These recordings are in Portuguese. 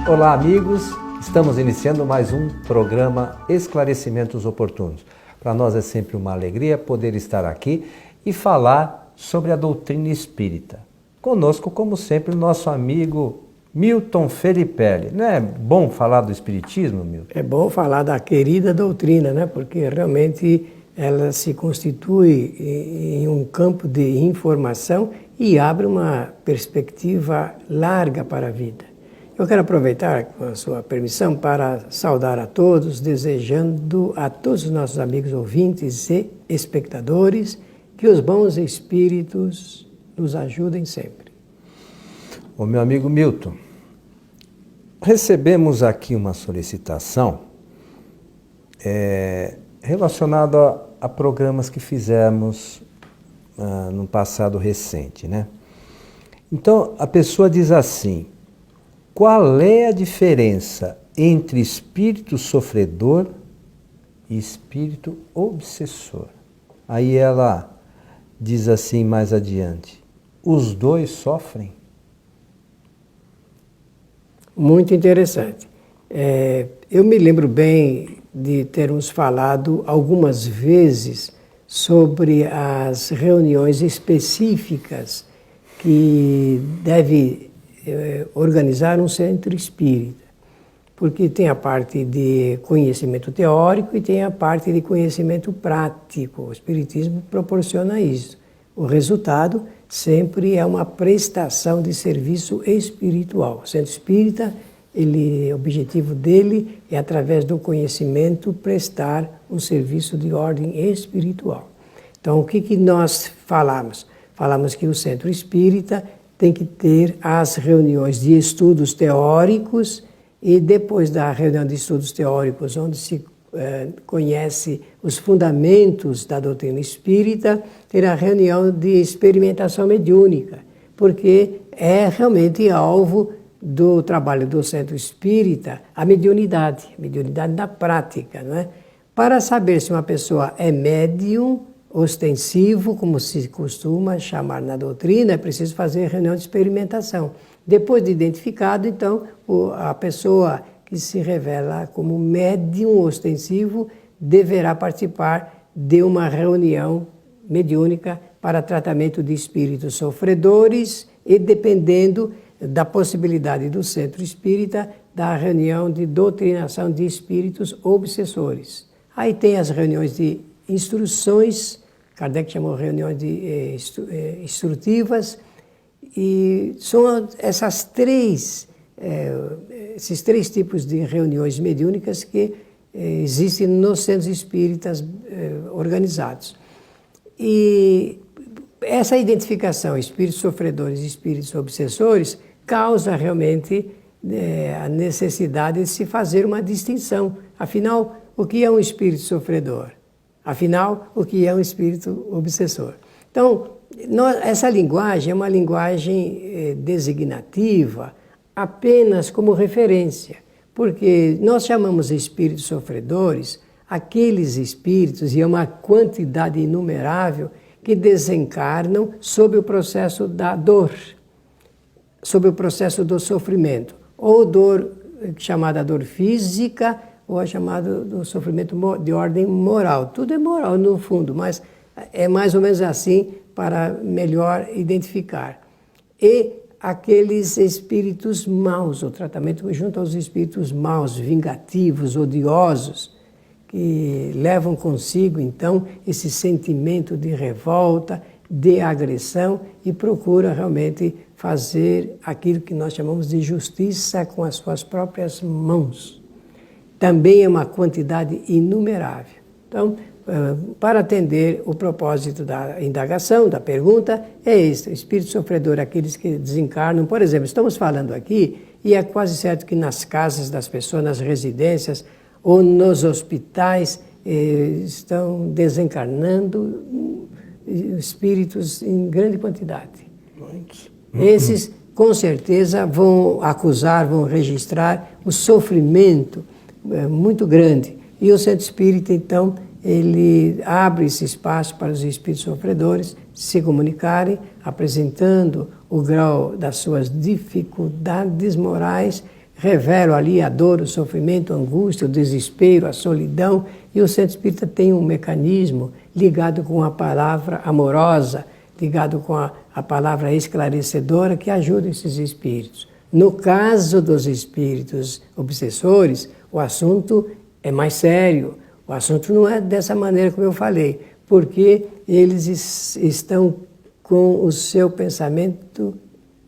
Olá, amigos. Estamos iniciando mais um programa Esclarecimentos Oportunos. Para nós é sempre uma alegria poder estar aqui e falar sobre a doutrina espírita. Conosco, como sempre, o nosso amigo Milton Felipelli. Não é bom falar do espiritismo, Milton? É bom falar da querida doutrina, né? Porque realmente ela se constitui em um campo de informação e abre uma perspectiva larga para a vida. Eu quero aproveitar, com a sua permissão, para saudar a todos, desejando a todos os nossos amigos ouvintes e espectadores que os bons espíritos nos ajudem sempre. Ô, meu amigo Milton, recebemos aqui uma solicitação relacionada a programas que fizemos no passado recente, né? Então, a pessoa diz assim: qual é a diferença entre espírito sofredor e espírito obsessor? Aí ela diz assim mais adiante: os dois sofrem? Muito interessante. Eu me lembro bem de termos falado algumas vezes sobre as reuniões específicas que deve organizar um centro espírita, porque tem a parte de conhecimento teórico e tem a parte de conhecimento prático. O espiritismo proporciona isso. O resultado sempre é uma prestação de serviço espiritual. O centro espírita, o objetivo dele é, através do conhecimento, prestar um serviço de ordem espiritual. Então, o que nós falamos? Falamos que o centro espírita tem que ter as reuniões de estudos teóricos e depois da reunião de estudos teóricos, onde se conhece os fundamentos da doutrina espírita, ter a reunião de experimentação mediúnica, porque é realmente alvo do trabalho do centro espírita a mediunidade na prática, não é? Para saber se uma pessoa é médium, ostensivo, como se costuma chamar na doutrina, é preciso fazer reunião de experimentação. Depois de identificado, então, a pessoa que se revela como médium ostensivo deverá participar de uma reunião mediúnica para tratamento de espíritos sofredores e, dependendo da possibilidade do centro espírita, da reunião de doutrinação de espíritos obsessores. Aí tem as reuniões de instruções, Kardec chamou reuniões instrutivas, e são esses três tipos de reuniões mediúnicas que existem nos centros espíritas organizados. E essa identificação, espíritos sofredores e espíritos obsessores, causa realmente a necessidade de se fazer uma distinção. Afinal, o que é um espírito sofredor? Afinal, o que é um espírito obsessor? Então, essa linguagem é uma linguagem designativa apenas como referência, porque nós chamamos espíritos sofredores aqueles espíritos, e é uma quantidade inumerável, que desencarnam sob o processo da dor, sob o processo do sofrimento, ou dor chamada dor física, ou a chamada do sofrimento de ordem moral. Tudo é moral no fundo, mas é mais ou menos assim para melhor identificar. E aqueles espíritos maus, o tratamento junto aos espíritos maus, vingativos, odiosos, que levam consigo, então, esse sentimento de revolta, de agressão e procura realmente fazer aquilo que nós chamamos de justiça com as suas próprias mãos. Também é uma quantidade inumerável. Então, para atender o propósito da indagação, da pergunta, é esse: o espírito sofredor, aqueles que desencarnam. Por exemplo, estamos falando aqui, e é quase certo que nas casas das pessoas, nas residências ou nos hospitais, estão desencarnando espíritos em grande quantidade. Esses, com certeza, vão acusar, vão registrar o sofrimento muito grande. E o centro espírita, então, ele abre esse espaço para os espíritos sofredores se comunicarem, apresentando o grau das suas dificuldades morais, revelam ali a dor, o sofrimento, a angústia, o desespero, a solidão, e o centro espírita tem um mecanismo ligado com a palavra amorosa, ligado com a palavra esclarecedora que ajuda esses espíritos. No caso dos espíritos obsessores, o assunto é mais sério, o assunto não é dessa maneira como eu falei, porque eles estão com o seu pensamento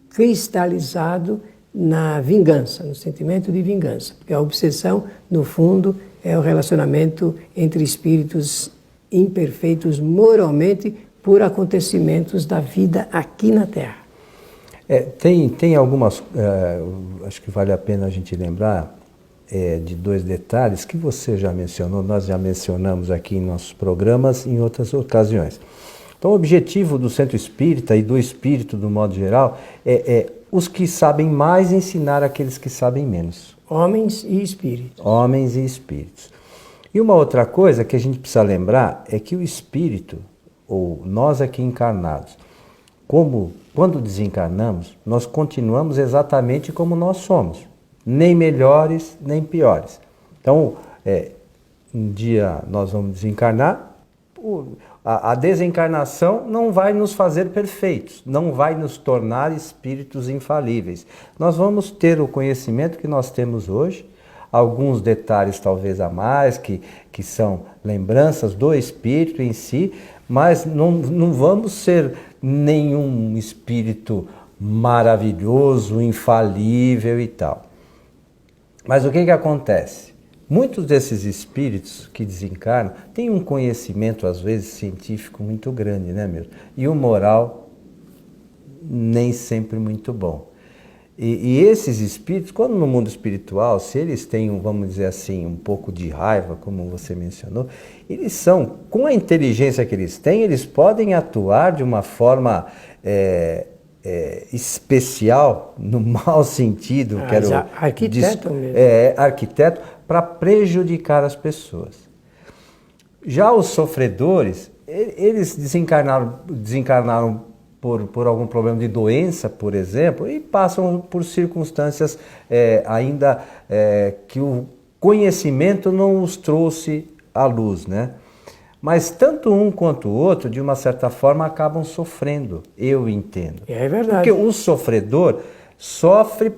cristalizado na vingança, no sentimento de vingança. Porque a obsessão, no fundo, é o relacionamento entre espíritos imperfeitos moralmente por acontecimentos da vida aqui na Terra. Tem algumas, acho que vale a pena a gente lembrar de dois detalhes que você já mencionou, nós já mencionamos aqui em nossos programas em outras ocasiões. Então, o objetivo do centro espírita e do espírito, do modo geral, é os que sabem mais ensinar aqueles que sabem menos. Homens e espíritos. Homens e espíritos. E uma outra coisa que a gente precisa lembrar é que o espírito, ou nós aqui encarnados, quando desencarnamos, nós continuamos exatamente como nós somos, nem melhores, nem piores. Então, um dia nós vamos desencarnar, a desencarnação não vai nos fazer perfeitos, não vai nos tornar espíritos infalíveis. Nós vamos ter o conhecimento que nós temos hoje, alguns detalhes talvez a mais, que são lembranças do espírito em si, mas não vamos ser nenhum espírito maravilhoso, infalível e tal. Mas o que acontece? Muitos desses espíritos que desencarnam têm um conhecimento, às vezes, científico muito grande, né, meu? E o moral nem sempre muito bom. E esses espíritos, quando no mundo espiritual, se eles têm, vamos dizer assim, um pouco de raiva, como você mencionou, eles são, com a inteligência que eles têm, eles podem atuar de uma forma especial, no mau sentido, arquiteto mesmo. Arquiteto, para prejudicar as pessoas. Já os sofredores, eles desencarnaram por algum problema de doença, por exemplo, e passam por circunstâncias ainda que o conhecimento não os trouxe à luz, né? Mas tanto um quanto o outro, de uma certa forma, acabam sofrendo, eu entendo. É verdade. Porque o sofredor sofre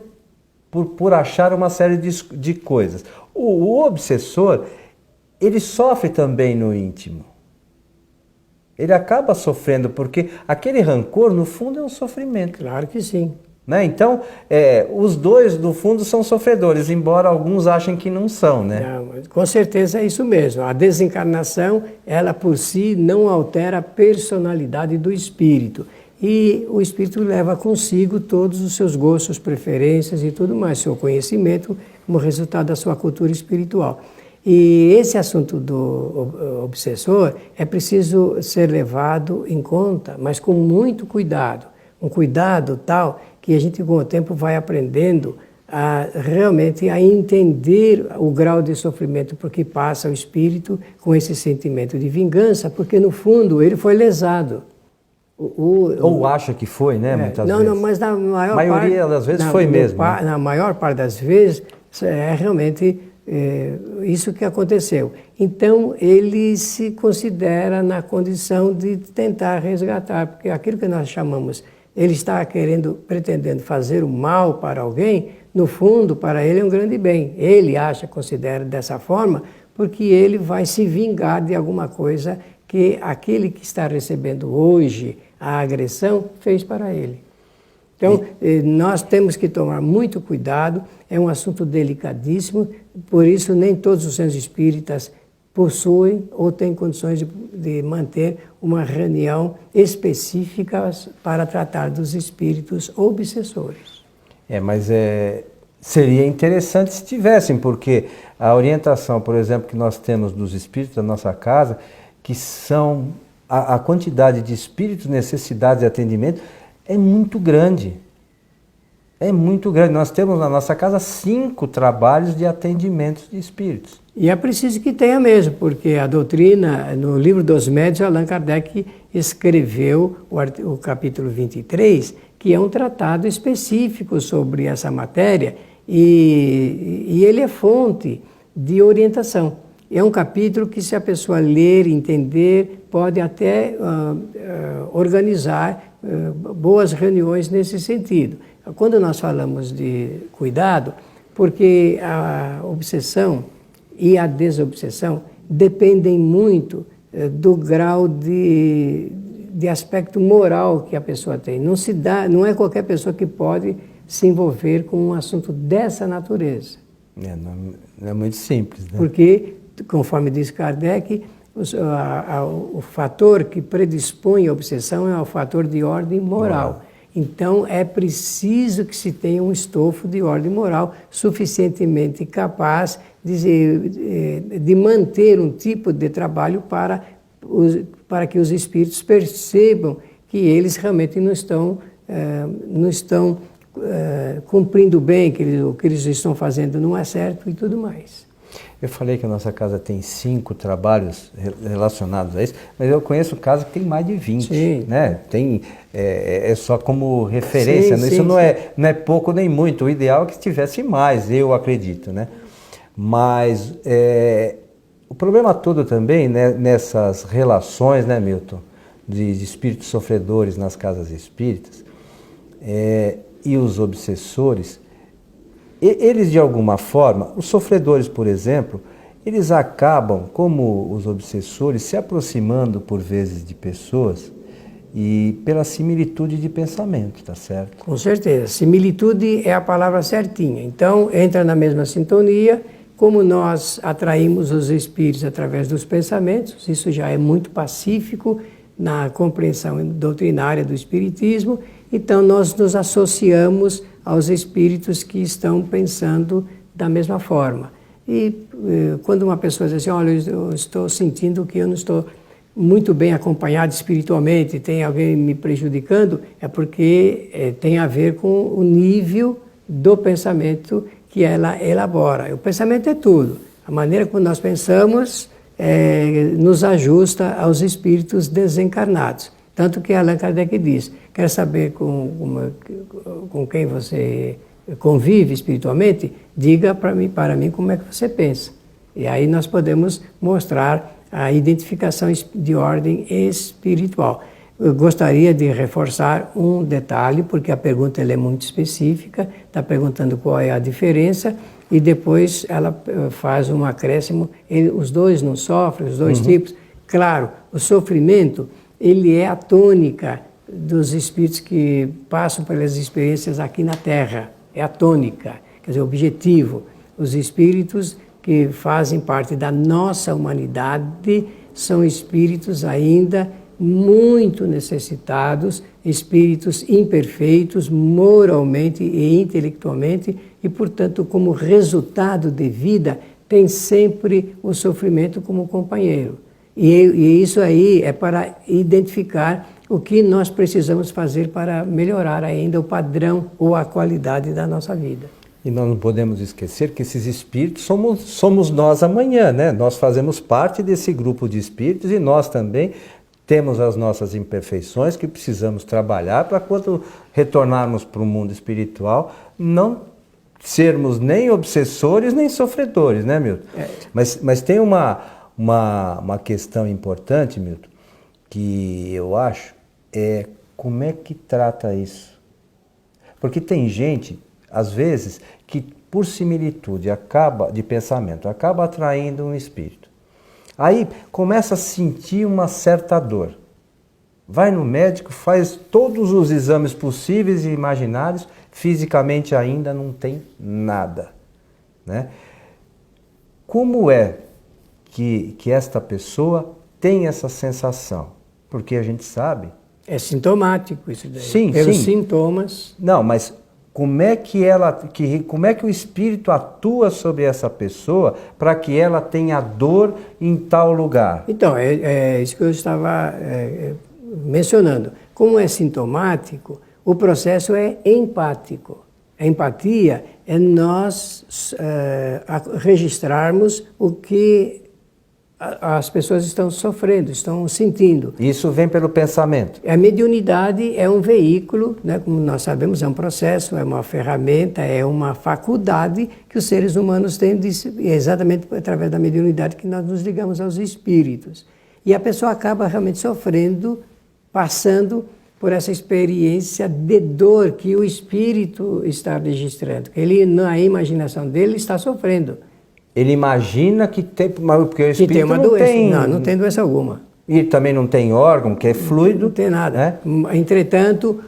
por achar uma série de coisas. O obsessor, ele sofre também no íntimo. Ele acaba sofrendo, porque aquele rancor, no fundo, é um sofrimento. Claro que sim. Né? Então, os dois, no fundo, são sofredores, embora alguns achem que não são, né? Não, com certeza é isso mesmo. A desencarnação, ela por si não altera a personalidade do espírito. E o espírito leva consigo todos os seus gostos, preferências e tudo mais, seu conhecimento, como resultado da sua cultura espiritual. E esse assunto do obsessor é preciso ser levado em conta, mas com muito cuidado. Um cuidado tal que a gente com o tempo vai aprendendo realmente a entender o grau de sofrimento por que passa o espírito com esse sentimento de vingança, porque no fundo ele foi lesado. Ou acha que foi, né? Muitas vezes. Não, mas na maioria das vezes foi mesmo. Né? Na maior parte das vezes é realmente isso que aconteceu. Então ele se considera na condição de tentar resgatar, porque aquilo que nós chamamos, ele está pretendendo fazer o mal para alguém, no fundo, para ele é um grande bem. Ele considera dessa forma, porque ele vai se vingar de alguma coisa que aquele que está recebendo hoje a agressão fez para ele. Então, nós temos que tomar muito cuidado, é um assunto delicadíssimo, por isso nem todos os centros espíritas possuem ou têm condições de manter uma reunião específica para tratar dos espíritos obsessores. Mas seria interessante se tivessem, porque a orientação, por exemplo, que nós temos dos espíritos da nossa casa, que são a quantidade de espíritos, necessidades de atendimento, é muito grande. É muito grande. Nós temos na nossa casa 5 trabalhos de atendimento de espíritos. E é preciso que tenha mesmo, porque a doutrina, no livro dos Médiuns, Allan Kardec escreveu o capítulo 23, que é um tratado específico sobre essa matéria, E ele é fonte de orientação. É um capítulo que, se a pessoa ler, entender, pode até organizar boas reuniões nesse sentido. Quando nós falamos de cuidado, porque a obsessão e a desobsessão dependem muito do grau de aspecto moral que a pessoa tem. Não é qualquer pessoa que pode se envolver com um assunto dessa natureza. Não é muito simples, né? Porque, conforme diz Kardec, o fator que predispõe à obsessão é o fator de ordem moral. Então, é preciso que se tenha um estofo de ordem moral suficientemente capaz de manter um tipo de trabalho para que os espíritos percebam que eles realmente não estão cumprindo bem, que o que eles estão fazendo não é certo e tudo mais. Eu falei que a nossa casa tem 5 trabalhos relacionados a isso, mas eu conheço casos que tem mais de 20, sim, né? É só como referência, sim, isso sim, não é pouco nem muito, o ideal é que tivesse mais, eu acredito, né? Mas o problema todo também, né, nessas relações, né, Milton, de espíritos sofredores nas casas espíritas, e os obsessores, eles de alguma forma, os sofredores, por exemplo, eles acabam, como os obsessores, se aproximando por vezes de pessoas e pela similitude de pensamento, tá certo? Com certeza. Similitude é a palavra certinha. Então, entra na mesma sintonia, como nós atraímos os espíritos através dos pensamentos, isso já é muito pacífico na compreensão doutrinária do espiritismo, então nós nos associamos aos espíritos que estão pensando da mesma forma. E quando uma pessoa diz assim, olha, eu estou sentindo que eu não estou muito bem acompanhado espiritualmente, tem alguém me prejudicando, é porque tem a ver com o nível do pensamento que ela elabora. O pensamento é tudo. A maneira como nós pensamos nos ajusta aos espíritos desencarnados. Tanto que Allan Kardec diz, quer saber com quem você convive espiritualmente? Diga para mim como é que você pensa. E aí nós podemos mostrar a identificação de ordem espiritual. Eu gostaria de reforçar um detalhe, porque a pergunta ela é muito específica, está perguntando qual é a diferença, e depois ela faz um acréscimo, os dois não sofrem, os dois tipos. Claro, o sofrimento, ele é a tônica dos espíritos que passam pelas experiências aqui na Terra, é a tônica, quer dizer, o objetivo. Os espíritos que fazem parte da nossa humanidade são espíritos ainda muito necessitados, espíritos imperfeitos moralmente e intelectualmente e, portanto, como resultado de vida, tem sempre o sofrimento como companheiro. E isso aí é para identificar o que nós precisamos fazer para melhorar ainda o padrão ou a qualidade da nossa vida. E nós não podemos esquecer que esses espíritos somos nós amanhã, né? Nós fazemos parte desse grupo de espíritos e nós também temos as nossas imperfeições que precisamos trabalhar para quando retornarmos para o mundo espiritual não sermos nem obsessores nem sofredores, né, Milton? Mas tem uma questão importante, Milton, que eu acho como é que trata isso. Porque tem gente, às vezes, que por similitude de pensamento acaba atraindo um espírito. Aí começa a sentir uma certa dor. Vai no médico, faz todos os exames possíveis e imaginários, fisicamente ainda não tem nada, né? Como é que esta pessoa tem essa sensação? Porque a gente sabe... É sintomático isso daí. Sim, pelos sim. sintomas. Não, mas como é que o espírito atua sobre essa pessoa para que ela tenha dor em tal lugar? Então, é isso que eu estava mencionando. Como é sintomático, o processo é empático. A empatia é nós registrarmos o que as pessoas estão sofrendo, estão sentindo. Isso vem pelo pensamento. A mediunidade é um veículo, né, como nós sabemos, é um processo, é uma ferramenta, é uma faculdade que os seres humanos têm, exatamente através da mediunidade que nós nos ligamos aos espíritos. E a pessoa acaba realmente sofrendo, passando por essa experiência de dor que o espírito está registrando, que ele, na imaginação dele, está sofrendo. Ele imagina que tem, porque o espírito que tem uma doença. Não tem doença alguma. E também não tem órgão, que é fluido. Não tem nada. Né? Entretanto,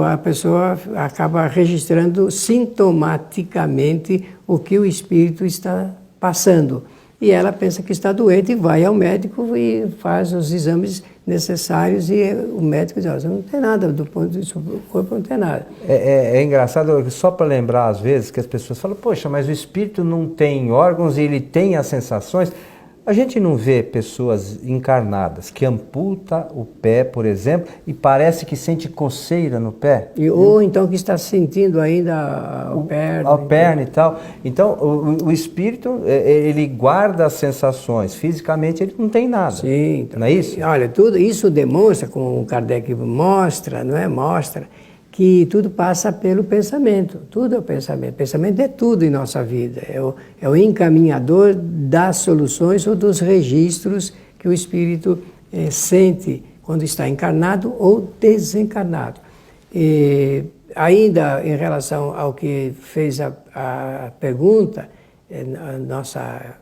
a pessoa acaba registrando sintomaticamente o que o espírito está passando. E ela pensa que está doente e vai ao médico e faz os exames necessários e o médico diz, não tem nada, do ponto de vista do corpo não tem nada. É engraçado, só para lembrar às vezes que as pessoas falam, poxa, mas o espírito não tem órgãos e ele tem as sensações. A gente não vê pessoas encarnadas que amputa o pé, por exemplo, e parece que sente coceira no pé. Ou então que está sentindo ainda a perna. E tal. Então, o espírito, ele guarda as sensações. Fisicamente, ele não tem nada. Sim. Então, não é isso? Olha, tudo isso demonstra, como o Kardec mostra, não é? Mostra que tudo passa pelo pensamento. Tudo é o pensamento. O pensamento é tudo em nossa vida. É o encaminhador das soluções ou dos registros que o espírito sente quando está encarnado ou desencarnado. E ainda em relação ao que fez a pergunta, a nossa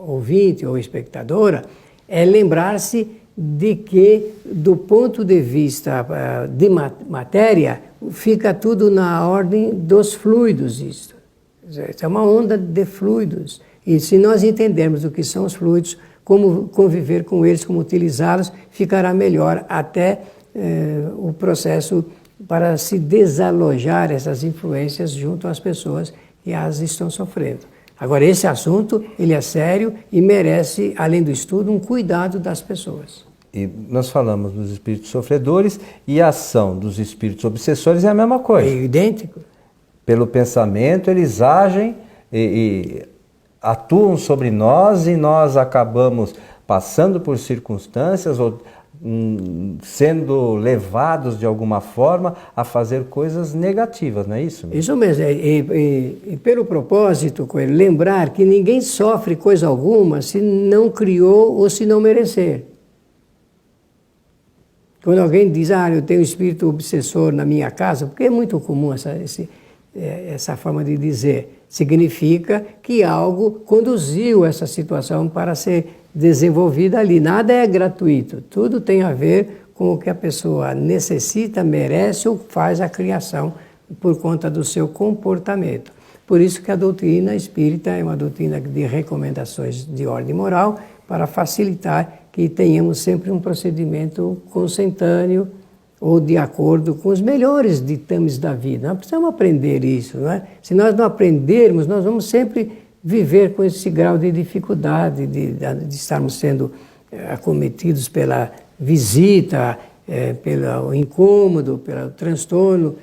ouvinte ou espectadora, é lembrar-se de que, do ponto de vista de matéria, fica tudo na ordem dos fluidos. Isso é uma onda de fluidos. E se nós entendermos o que são os fluidos, como conviver com eles, como utilizá-los, ficará melhor até o processo para se desalojar essas influências junto às pessoas que as estão sofrendo. Agora, esse assunto, ele é sério e merece, além do estudo, um cuidado das pessoas. E nós falamos dos espíritos sofredores e a ação dos espíritos obsessores é a mesma coisa. É idêntico. Pelo pensamento, eles agem e atuam sobre nós e nós acabamos passando por circunstâncias ou sendo levados de alguma forma a fazer coisas negativas, não é isso? Isso mesmo, e pelo propósito, lembrar que ninguém sofre coisa alguma se não criou ou se não merecer. Quando alguém diz, eu tenho um espírito obsessor na minha casa, porque é muito comum essa forma de dizer, significa que algo conduziu essa situação para ser desenvolvida ali. Nada é gratuito, tudo tem a ver com o que a pessoa necessita, merece ou faz a criação por conta do seu comportamento. Por isso que a doutrina espírita é uma doutrina de recomendações de ordem moral para facilitar que tenhamos sempre um procedimento consentâneo ou de acordo com os melhores ditames da vida. Nós precisamos aprender isso, não é? Se nós não aprendermos, nós vamos sempre viver com esse grau de dificuldade, de estarmos sendo acometidos pela visita, pelo incômodo, pelo transtorno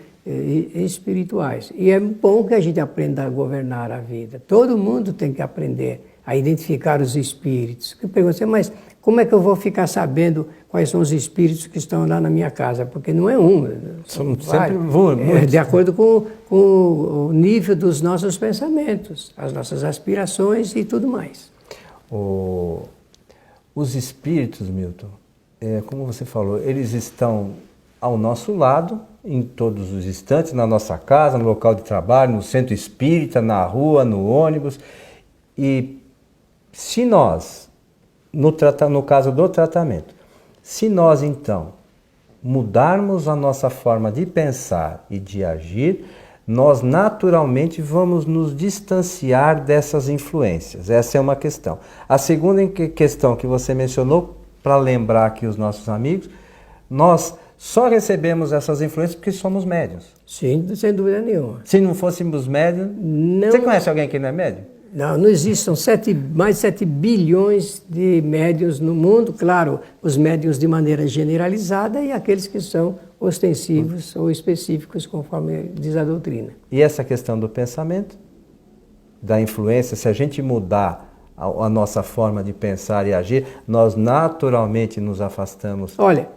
espirituais. E é bom que a gente aprenda a governar a vida. Todo mundo tem que aprender a identificar os espíritos. Eu pergunto, mas como é que eu vou ficar sabendo quais são os espíritos que estão lá na minha casa? Porque não é um. São sempre muitos. De acordo com o nível dos nossos pensamentos, as nossas aspirações e tudo mais. Os espíritos, Milton, como você falou, eles estão ao nosso lado, em todos os instantes, na nossa casa, no local de trabalho, no centro espírita, na rua, no ônibus. E se nós, no caso do tratamento, se nós então mudarmos a nossa forma de pensar e de agir, nós naturalmente vamos nos distanciar dessas influências. Essa é uma questão. A segunda questão que você mencionou, para lembrar aqui os nossos amigos, nós só recebemos essas influências porque somos médiuns. Sim, sem dúvida nenhuma. Se não fôssemos médiuns... Não... Você conhece alguém que não é médium? Não existem mais de 7 bilhões de médiuns no mundo, claro, os médiuns de maneira generalizada e aqueles que são ostensivos ou específicos, conforme diz a doutrina. E essa questão do pensamento, da influência, se a gente mudar a nossa forma de pensar e agir, nós naturalmente nos afastamos. Olha,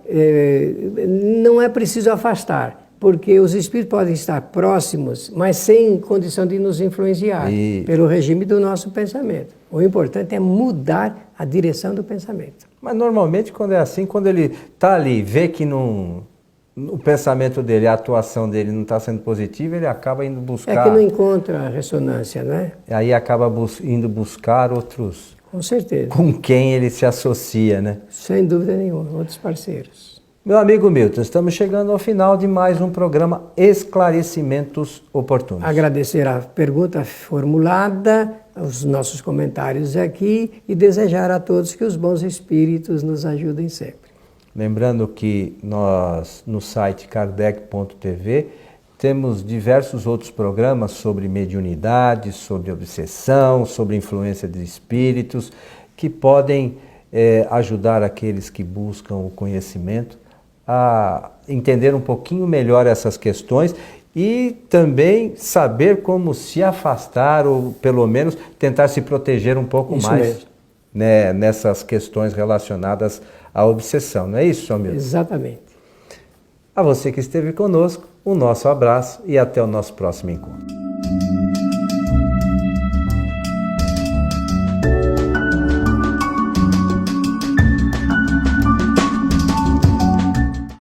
não é preciso afastar, porque os espíritos podem estar próximos, mas sem condição de nos influenciar pelo regime do nosso pensamento. O importante é mudar a direção do pensamento. Mas normalmente quando é assim, quando ele está ali, vê que o pensamento dele, a atuação dele não está sendo positiva, ele acaba indo buscar... É que não encontra ressonância, não é? Aí acaba indo buscar outros... Com certeza. Com quem ele se associa, né? Sem dúvida nenhuma, outros parceiros. Meu amigo Milton, estamos chegando ao final de mais um programa Esclarecimentos Oportunos. Agradecer a pergunta formulada, os nossos comentários aqui e desejar a todos que os bons espíritos nos ajudem sempre. Lembrando que nós, no site kardec.tv, temos diversos outros programas sobre mediunidade, sobre obsessão, sobre influência de espíritos, que podem ajudar aqueles que buscam o conhecimento a entender um pouquinho melhor essas questões e também saber como se afastar ou, pelo menos, tentar se proteger um pouco mais, né, nessas questões relacionadas à obsessão. Não é isso, Sr. Milton? Exatamente. A você que esteve conosco, o nosso abraço e até o nosso próximo encontro.